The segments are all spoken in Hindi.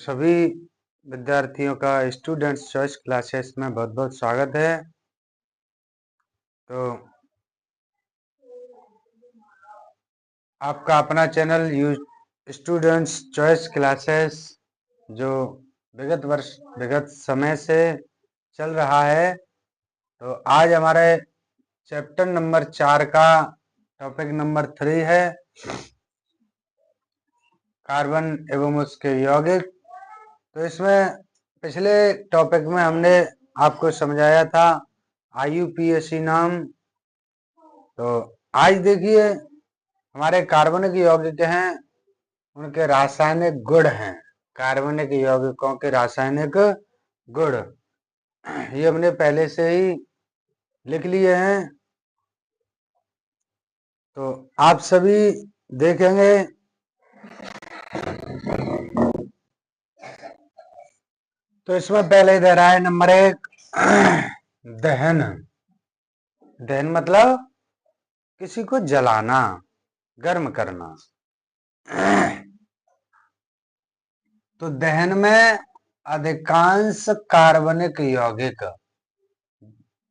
सभी विद्यार्थियों का स्टूडेंट्स चॉइस क्लासेस में बहुत बहुत स्वागत है। तो आपका अपना चैनल स्टूडेंट्स चॉइस क्लासेस जो विगत समय से चल रहा है। तो आज हमारे चैप्टर नंबर 4 का टॉपिक नंबर 3 है कार्बन एवं उसके यौगिक। तो इसमें पिछले टॉपिक में हमने आपको समझाया था IUPAC नाम। तो आज देखिए हमारे कार्बनिक यौगिक हैं, उनके रासायनिक गुण हैं। कार्बनिक यौगिकों के रासायनिक गुण ये हमने पहले से ही लिख लिए हैं। तो आप सभी देखेंगे तो इसमें पहले दे रहा है नंबर 1 दहन। दहन मतलब किसी को जलाना, गर्म करना। तो दहन में अधिकांश कार्बनिक यौगिक,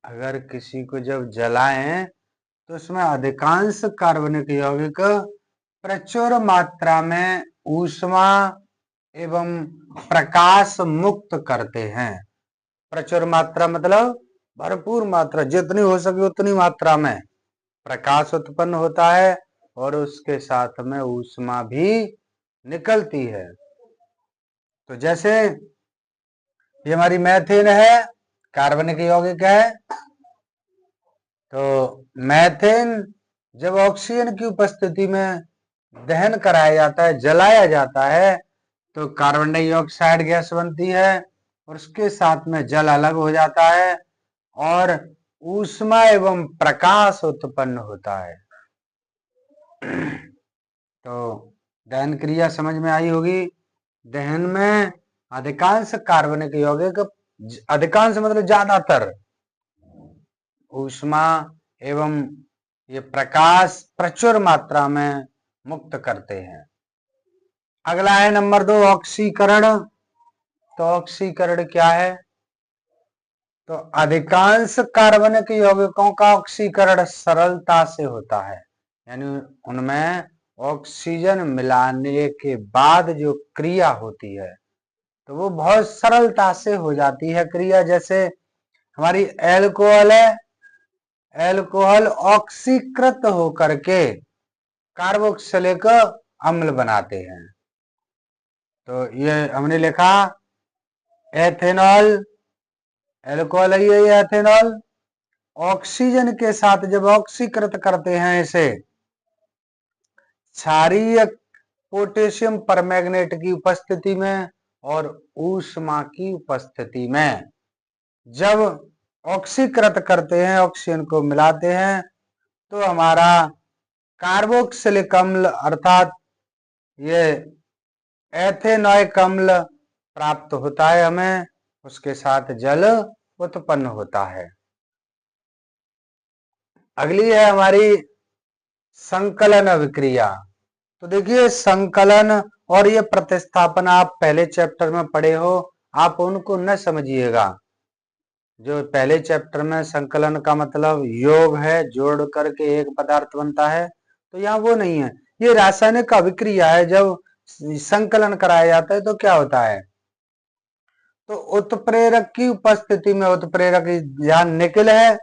अगर किसी को जब जलाएं तो उसमें अधिकांश कार्बनिक यौगिक प्रचुर मात्रा में ऊष्मा एवं प्रकाश मुक्त करते हैं। प्रचुर मात्रा मतलब भरपूर मात्रा, जितनी हो सके उतनी मात्रा में प्रकाश उत्पन्न होता है और उसके साथ में ऊष्मा भी निकलती है। तो जैसे ये हमारी मैथेन है, कार्बनिक यौगिक है। तो मैथेन जब ऑक्सीजन की उपस्थिति में दहन कराया जाता है, जलाया जाता है, तो कार्बन डाइऑक्साइड गैस बनती है और उसके साथ में जल अलग हो जाता है और ऊष्मा एवं प्रकाश उत्पन्न होता है। तो दहन क्रिया समझ में आई होगी। दहन में अधिकांश कार्बनिक यौगिक, अधिकांश मतलब ज्यादातर, ऊष्मा एवं ये प्रकाश प्रचुर मात्रा में मुक्त करते हैं। अगला है नंबर 2 ऑक्सीकरण। तो ऑक्सीकरण क्या है? तो अधिकांश कार्बनिक यौगिकों का ऑक्सीकरण सरलता से होता है, यानी उनमें ऑक्सीजन मिलाने के बाद जो क्रिया होती है तो वो बहुत सरलता से हो जाती है क्रिया। जैसे हमारी एल्कोहल है, एल्कोहल ऑक्सीकृत होकर के कार्बोक्सिलिक अम्ल बनाते हैं। तो ये हमने लिखा एथेनॉल, एल्कोहल है ये एथेनॉल। ऑक्सीजन के साथ जब ऑक्सीकृत करते हैं इसे, क्षारीय पोटेशियम परमैंगनेट की उपस्थिति में और ऊष्मा की उपस्थिति में जब ऑक्सीकृत करते हैं, ऑक्सीजन को मिलाते हैं, तो हमारा कार्बोक्सिलिक अम्ल अर्थात ये एथेनॉइक अम्ल प्राप्त होता है हमें, उसके साथ जल उत्पन्न होता है। अगली है हमारी संकलन अभिक्रिया। तो देखिए संकलन और ये प्रतिस्थापन आप पहले चैप्टर में पढ़े हो, आप उनको न समझिएगा। जो पहले चैप्टर में संकलन का मतलब योग है, जोड़ करके एक पदार्थ बनता है, तो यहाँ वो नहीं है। ये रासायनिक अभिक्रिया है। जब संकलन कराया जाता है तो क्या होता है? तो उत्प्रेरक की उपस्थिति में, उत्प्रेरक यहाँ निकल है,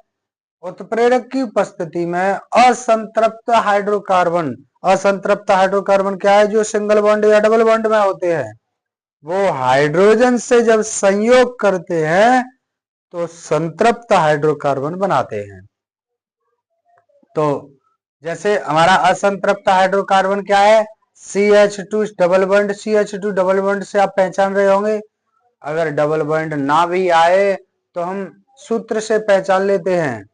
उत्प्रेरक की उपस्थिति में असंतृप्त हाइड्रोकार्बन, असंतृप्त हाइड्रोकार्बन क्या है? जो सिंगल बॉन्ड या डबल बॉन्ड में होते हैं, वो हाइड्रोजन से जब संयोग करते हैं तो संतृप्त हाइड्रोकार्बन बनाते हैं। तो जैसे हमारा असंतृप्त हाइड्रोकार्बन क्या है? CH2 double bond. CH2 double bond से आप पहचान रहे होंगे। अगर डबल बॉन्ड ना भी आए तो हम सूत्र से पहचान लेते हैं,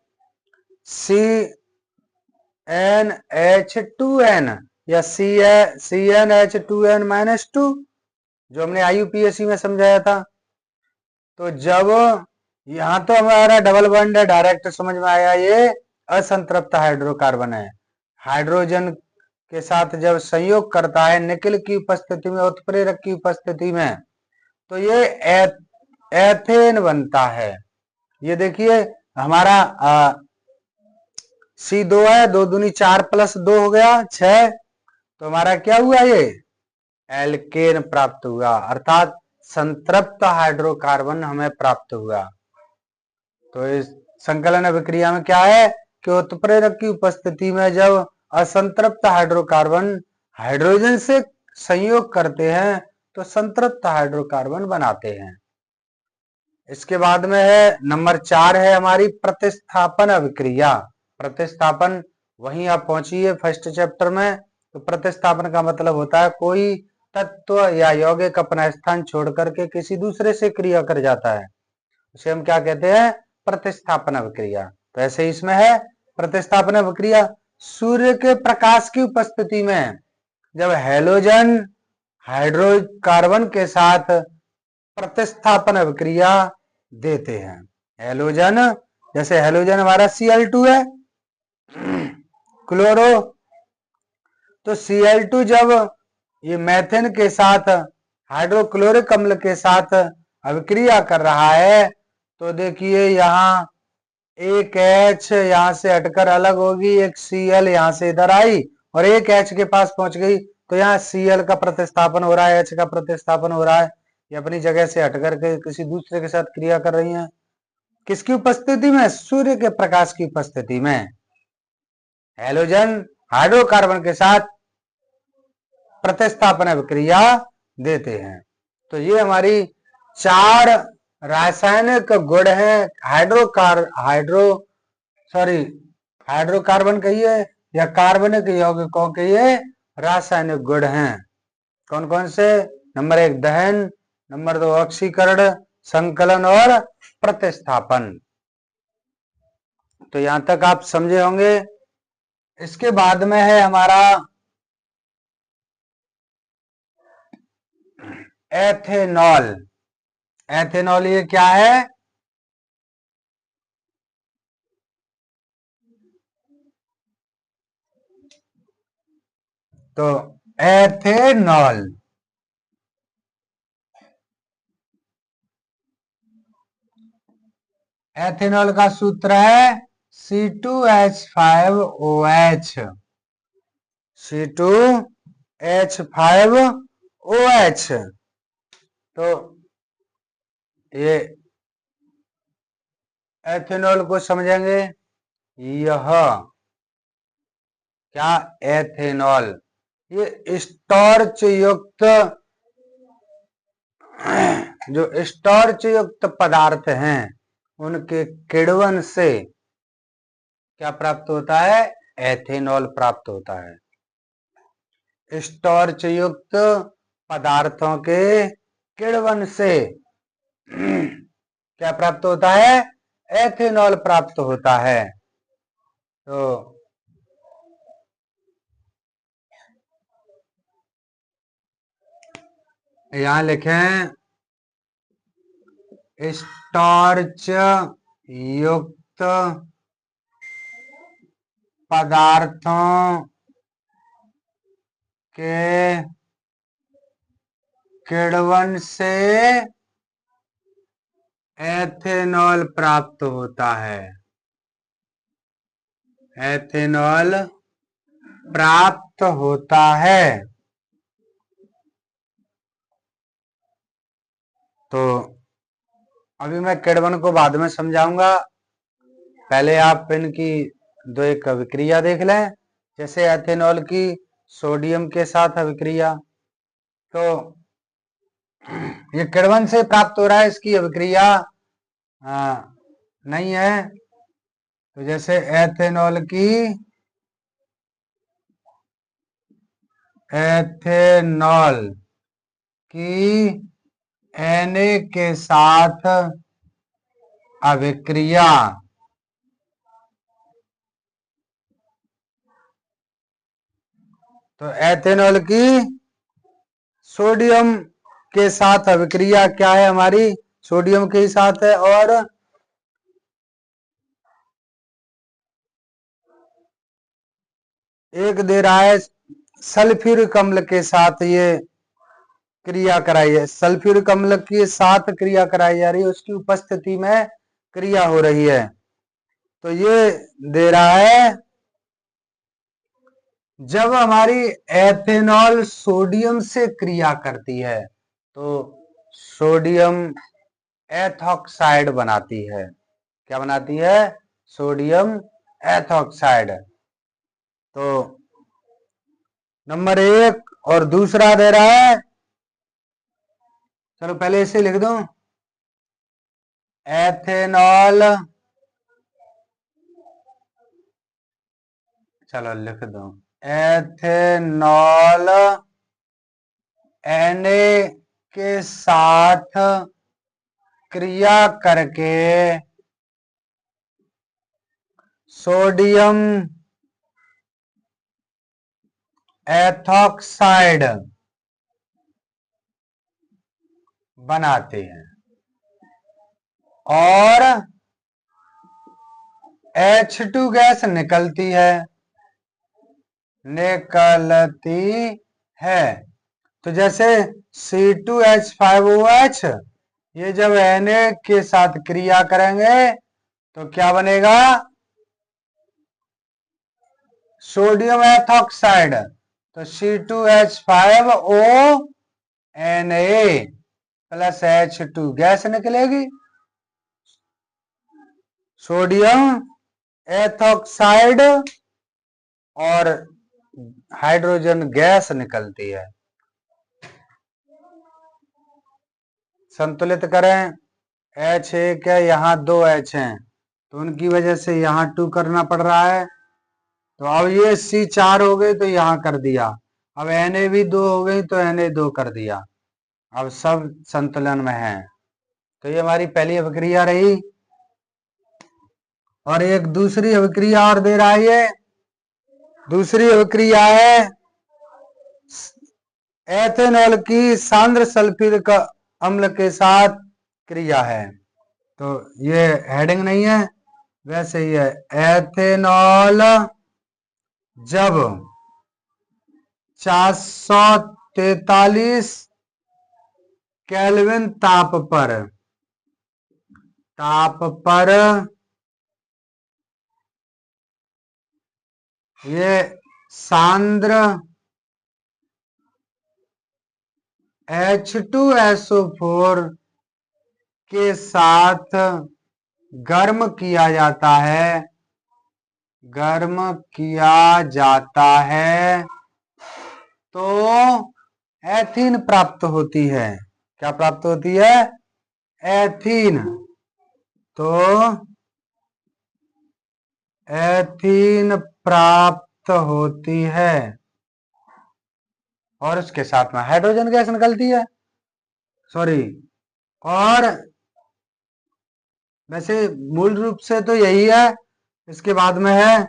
CnH2n या CnH2n-2, जो हमने IUPAC में समझाया था। तो जब यहां तो हमारा डबल बॉन्ड है, डायरेक्ट समझ में आया, ये असंतृप्त हाइड्रोकार्बन है। हाइड्रोजन के साथ जब संयोग करता है निकल की उपस्थिति में, उत्प्रेरक की उपस्थिति में, तो ये एथेन बनता है। ये देखिए हमारा C2 है, 2 दूनी 4 प्लस 2 हो गया 6। तो हमारा क्या हुआ, ये एल्केन प्राप्त हुआ, अर्थात संतृप्त हाइड्रोकार्बन हमें प्राप्त हुआ। तो इस संकलन अभिक्रिया में क्या है कि उत्प्रेरक की उपस्थिति में जब असंतृप्त हाइड्रोकार्बन हाइड्रोजन से संयोग करते हैं तो संतृप्त हाइड्रोकार्बन बनाते हैं। इसके बाद में है नंबर 4 है हमारी प्रतिस्थापन अभिक्रिया। प्रतिस्थापन वहीं आप पहुंचिए फर्स्ट चैप्टर में। तो प्रतिस्थापन का मतलब होता है कोई तत्व या यौगिक अपना स्थान छोड़ करके किसी दूसरे से क्रिया कर जाता है, उसे हम क्या कहते हैं, प्रतिस्थापन अभिक्रिया। तो ऐसे इसमें है प्रतिस्थापन अभिक्रिया सूर्य के प्रकाश की उपस्थिति में जब हैलोजन हाइड्रोकार्बन के साथ प्रतिस्थापन अभिक्रिया देते हैं। हैलोजन, जैसे हैलोजन हमारा Cl2 है, क्लोरो, तो Cl2 जब ये मेथेन के साथ हाइड्रोक्लोरिक अम्ल के साथ अभिक्रिया कर रहा है तो देखिए यहाँ एक H यहाँ से हटकर अलग होगी, एक Cl यहाँ से इधर आई और एक H के पास पहुंच गई, तो यहाँ Cl का प्रतिस्थापन हो रहा है, H का प्रतिस्थापन हो रहा है। ये अपनी जगह से हटकर के किसी दूसरे के साथ क्रिया कर रही हैं। किसकी उपस्थिति में, सूर्य के प्रकाश की उपस्थिति में हैलोजन हाइड्रोकार्बन के साथ प्रतिस्थापन अभिक्रिया देते हैं। तो ये हमारी 4 रासायनिक गुण हैं हाइड्रोकार्बन कहिए या कार्बनिक यौगिकों के ये रासायनिक गुण हैं। कौन कौन से, नंबर 1 दहन, नंबर 2 ऑक्सीकरण, संकलन और प्रतिस्थापन। तो यहां तक आप समझे होंगे। इसके बाद में है हमारा एथेनॉल। एथेनॉल ये क्या है, तो एथेनॉल एथेनॉल का सूत्र है C2H5OH। C2H5OH। तो ये एथेनॉल को समझेंगे। यह क्या, एथेनॉल ये स्टार्च युक्त जो स्टार्च युक्त पदार्थ हैं उनके किण्वन से क्या प्राप्त होता है, एथेनॉल प्राप्त होता है। स्टार्च युक्त पदार्थों के किण्वन से क्या प्राप्त होता है, एथेनॉल प्राप्त होता है। तो यहां लिखें स्टार्च युक्त पदार्थों के किण्वन से एथेनॉल प्राप्त होता है। एथेनॉल प्राप्त होता है। तो अभी मैं किण्वन को बाद में समझाऊंगा, पहले आप इनकी दो एक अभिक्रिया देख लें। जैसे एथेनॉल की सोडियम के साथ अभिक्रिया, तो ये किण्वन से प्राप्त हो रहा है, इसकी अभिक्रिया नहीं है। तो जैसे एथेनॉल की Na के साथ अभिक्रिया तो एथेनॉल की सोडियम के साथ अभिक्रिया क्या है, हमारी सोडियम के साथ है, और एक दे रहा है सल्फ्यूरिक अम्ल के साथ ये क्रिया कराई है, सल्फ्यूरिक अम्ल के साथ क्रिया कराई जा रही है, उसकी उपस्थिति में क्रिया हो रही है। तो ये दे रहा है जब हमारी एथेनॉल सोडियम से क्रिया करती है तो सोडियम एथॉक्साइड बनाती है। क्या बनाती है? Sodium ethoxide. तो नंबर 1 और दूसरा दे रहा है, चलो पहले इसे लिख दूं, एथेनॉल, चलो लिख दूं, एथेनॉल Na के साथ क्रिया करके सोडियम एथॉक्साइड बनाते हैं और H2 गैस निकलती है। तो जैसे C2H5OH ये जब Na के साथ क्रिया करेंगे तो क्या बनेगा? Sodium ethoxide. तो C2H5ONa प्लस H2 गैस निकलेगी, सोडियम एथॉक्साइड और हाइड्रोजन गैस निकलती है। संतुलित करें, H1 है, यहाँ 2 H हैं तो उनकी वजह से यहाँ 2 करना पड़ रहा है। तो अब ये C4 हो गई तो यहाँ कर दिया, अब Na भी 2 हो गई तो Na 2 कर दिया, अब सब संतुलन में है। तो ये हमारी पहली अभिक्रिया रही। और एक दूसरी अभिक्रिया और दे रहा है, ये दूसरी अभिक्रिया है एथेनॉल की सांद्र सल्फ्यूरिक अम्ल के साथ क्रिया है। तो ये हेडिंग नहीं है, वैसे ही है, एथेनॉल जब 443 केल्विन ताप पर ये सांद्र H2SO4 के साथ गर्म किया जाता है तो एथीन प्राप्त होती है। क्या प्राप्त होती है? एथीन। तो एथीन प्राप्त होती है और उसके साथ में हाइड्रोजन गैस निकलती है, सॉरी। और वैसे मूल रूप से तो यही है, इसके बाद में है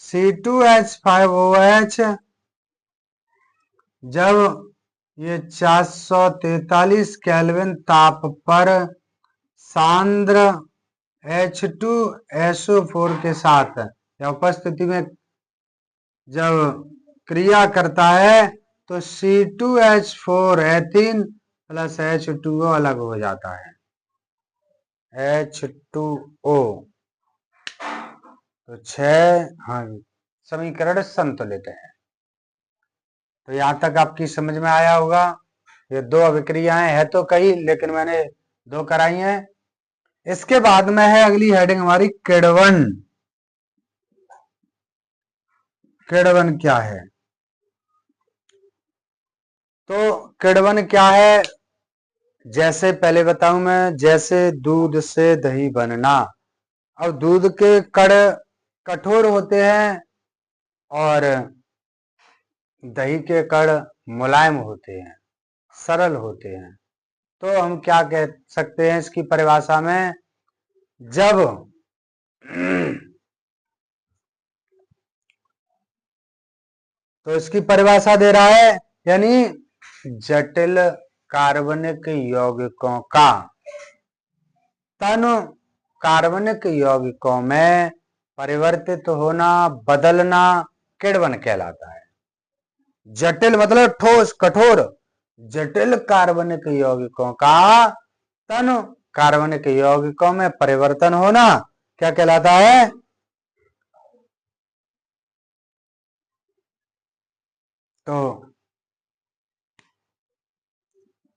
C2H5OH जब ये 443 केल्विन ताप पर सांद्र H2SO4 के साथ या उपस्थिति में जब क्रिया करता है तो C2H4 एथीन प्लस H2O अलग हो जाता है, H2O। तो 6 हाँ समीकरण संतुलित है। तो यहां तक आपकी समझ में आया होगा। ये 2 अभिक्रियाएं है तो कई, लेकिन मैंने 2 कराई हैं। इसके बाद में है अगली हेडिंग हमारी किण्वन। किण्वन क्या है? तो किण्वन क्या है, जैसे पहले बताऊं मैं, जैसे दूध से दही बनना। अब दूध के कण कठोर होते हैं और दही के कण मुलायम होते हैं, सरल होते हैं। तो हम क्या कह सकते हैं इसकी परिभाषा में, जब तो इसकी परिभाषा दे रहा है, यानी जटिल कार्बनिक यौगिकों का तन कार्बनिक यौगिकों में परिवर्तित होना, बदलना किण्वन कहलाता है। जटिल मतलब ठोस, कठोर, जटिल कार्बनिक यौगिकों का तनु कार्बनिक यौगिकों में परिवर्तन होना क्या कहलाता है? तो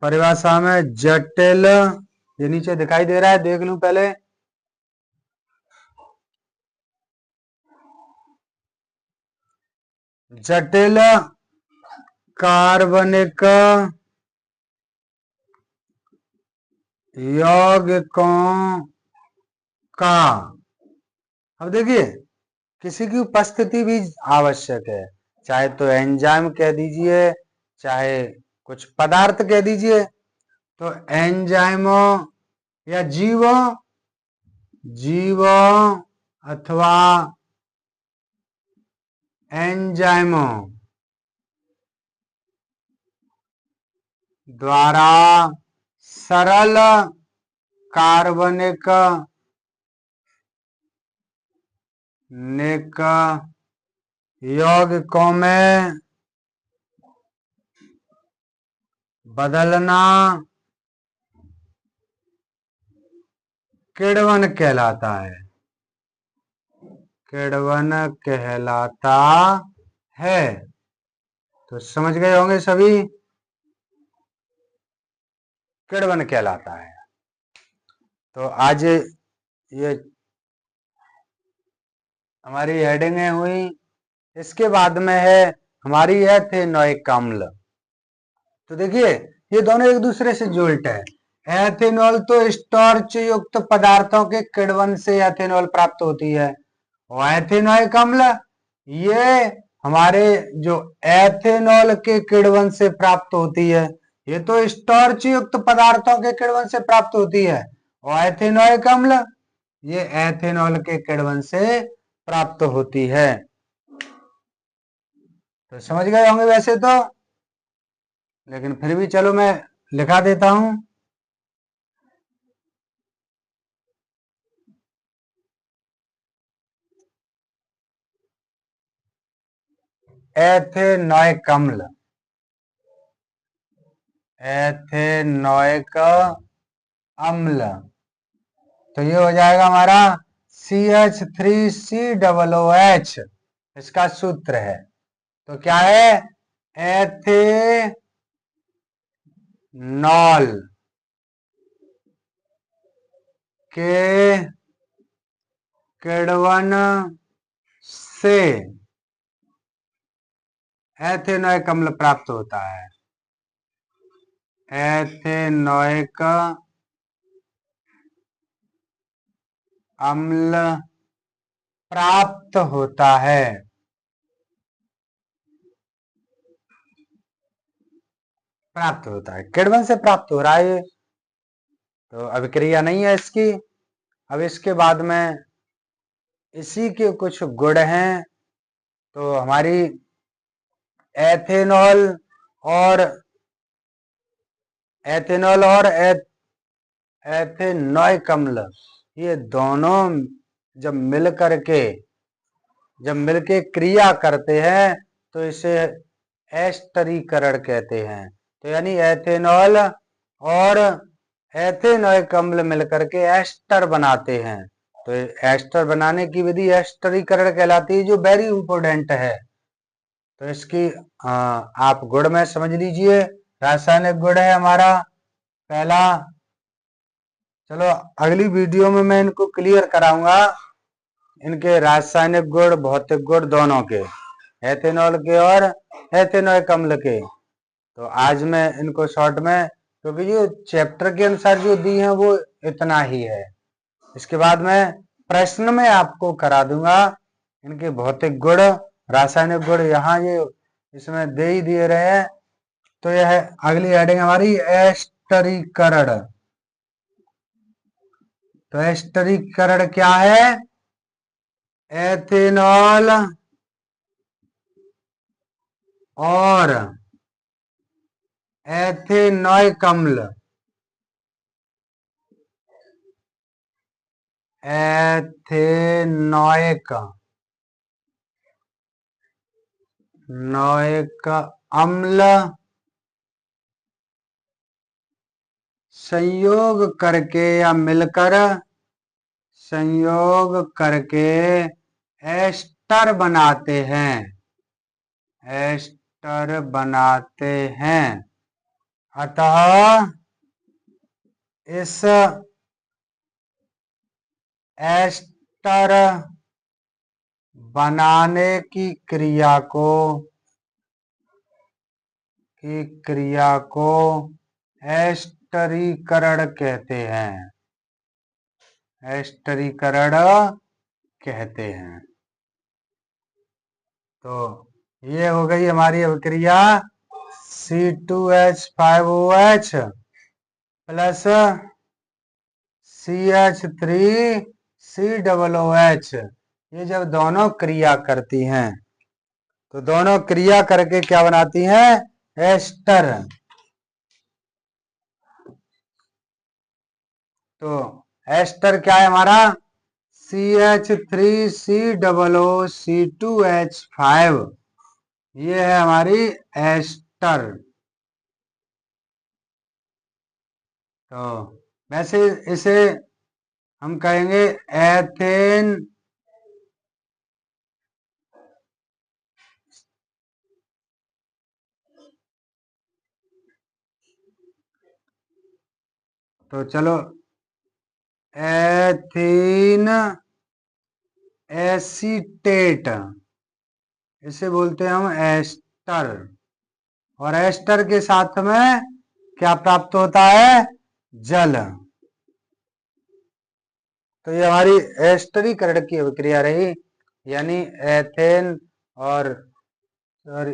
परिभाषा में जटिल, ये नीचे दिखाई दे रहा है, देख लूं पहले। जटिल कार्बनिक यौगिकों का, अब देखिए किसी की उपस्थिति भी आवश्यक है, चाहे तो एंजाइम कह दीजिए, चाहे कुछ पदार्थ कह दीजिए। तो एंजाइमों या जीवों अथवा एंजाइमों द्वारा सरल कार्बनिक यौगिकों में बदलना किण्वन कहलाता है। किण्वन कहलाता है। तो समझ गए होंगे सभी, किण्वन कहलाता है। तो आज ये हमारी हेडिंगें हुई। इसके बाद में है हमारी एथेनोइक अम्ल। तो देखिए ये दोनों एक दूसरे से जुड़े हैं। एथेनॉल तो स्टार्च युक्त पदार्थों के किण्वन से एथेनॉल प्राप्त होती है, और एथेनोइक अम्ल ये हमारे जो एथेनॉल के किण्वन से प्राप्त होती है। ये तो स्टार्च युक्त पदार्थों के किण्वन से प्राप्त होती है, और एथेनोइक अम्ल ये एथेनॉल के किण्वन से प्राप्त होती है। तो समझ गए होंगे वैसे तो, लेकिन फिर भी चलो मैं लिखा देता हूं। एथेनोइक अम्ल, एथेनोइक अम्ल, तो ये हो जाएगा हमारा CH3COOH, इसका सूत्र है। तो क्या है? एथेनॉल के किण्वन से एथेनोइक अम्ल प्राप्त होता है। एथेनोइक अम्ल प्राप्त होता है। प्राप्त होता है, किण्वन से प्राप्त हो रहा है ये, तो अभिक्रिया नहीं है इसकी। अब इसके बाद में इसी के कुछ गुण हैं। तो हमारी एथेनॉल और एथेनोइक अम्ल, ये दोनों जब मिलके क्रिया करते हैं तो इसे एस्टरीकरण कहते हैं। तो यानी एथेनॉल और एथेनोइक अम्ल मिलकर के एस्टर बनाते हैं। तो एस्टर बनाने की विधि एस्टरीकरण कहलाती है, जो वेरी इंपॉर्टेंट है। तो इसकी आप गुण में समझ लीजिए। रासायनिक गुण है हमारा पहला, चलो अगली वीडियो में मैं इनको क्लियर कराऊंगा, इनके रासायनिक गुण भौतिक गुण दोनों के, एथेनॉल के और एथेनोइक अम्ल के। तो आज मैं इनको शॉर्ट में, क्योंकि जो चैप्टर के अनुसार जो दी है वो इतना ही है। इसके बाद मैं प्रश्न में आपको करा दूंगा इनके भौतिक गुण, रासायनिक गुण, यहाँ ये इसमें दे ही दिए रहे हैं। तो यह अगली हेडिंग हमारी एस्टरीकरण। तो एस्टरीकरण क्या है? एथेनॉल और एथेनोइक अम्ल, एथेनोइक अम्ल संयोग करके या मिलकर संयोग करके एस्टर बनाते हैं, एस्टर बनाते हैं। अतः इस एस्टर बनाने की क्रिया को एस्टरीकरण कहते हैं, एस्टरीकरण कहते हैं। तो ये हो गई हमारी अभिक्रिया C2H5OH प्लस CH3COOH। ये जब दोनों क्रिया करती हैं तो दोनों क्रिया करके क्या बनाती हैं? एस्टर। तो एस्टर क्या है हमारा? CH3COOC2H5, ये है हमारी एस्टर। तो वैसे इसे हम कहेंगे एथेन तो चलो एथीन एसीटेट, इसे बोलते हैं हम एस्टर। और एस्टर के साथ में क्या प्राप्त होता है? जल। तो ये हमारी एस्टरीकरण की अभिक्रिया रही, यानी एथेन और सॉरी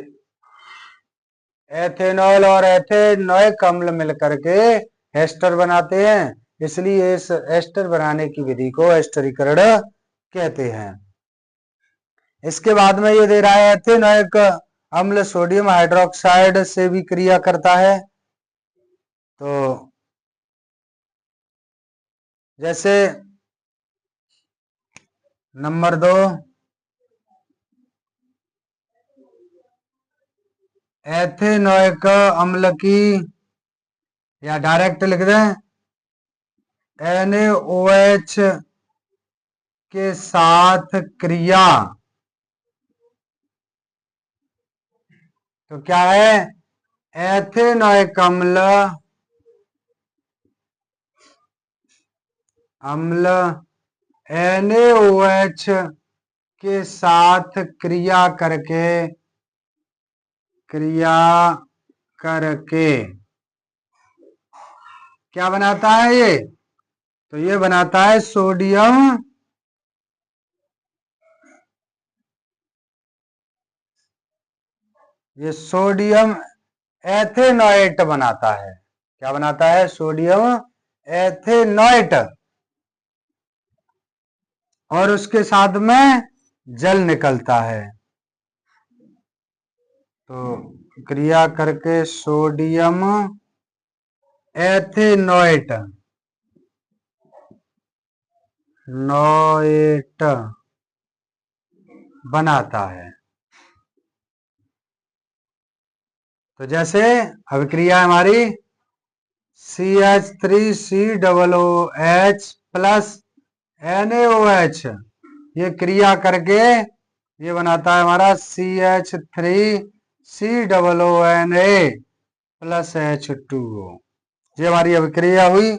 एथेनॉल और एथेनॉइक अम्ल मिलकर के एस्टर बनाते हैं, इसलिए इस एस्टर बनाने की विधि को एस्टरीकरण कहते हैं। इसके बाद में ये दे रहा है एथेनॉइक अम्ल सोडियम हाइड्रोक्साइड से भी क्रिया करता है। तो जैसे नंबर 2 एथेनॉइक अम्ल की, या डायरेक्ट लिख दें NaOH के साथ क्रिया, तो क्या है? एथेनॉइक अम्ल NaOH के साथ क्रिया करके क्या बनाता है ये? तो ये बनाता है सोडियम, ये सोडियम एथेनॉइट बनाता है। क्या बनाता है? सोडियम एथेनॉइट। और उसके साथ में जल निकलता है। तो क्रिया करके सोडियम एथेनॉइट बनाता है। तो जैसे अभिक्रिया हमारी CH3COOH प्लस NaOH, ये क्रिया करके ये बनाता है हमारा CH3COONA प्लस H2O। ये हमारी अभिक्रिया हुई।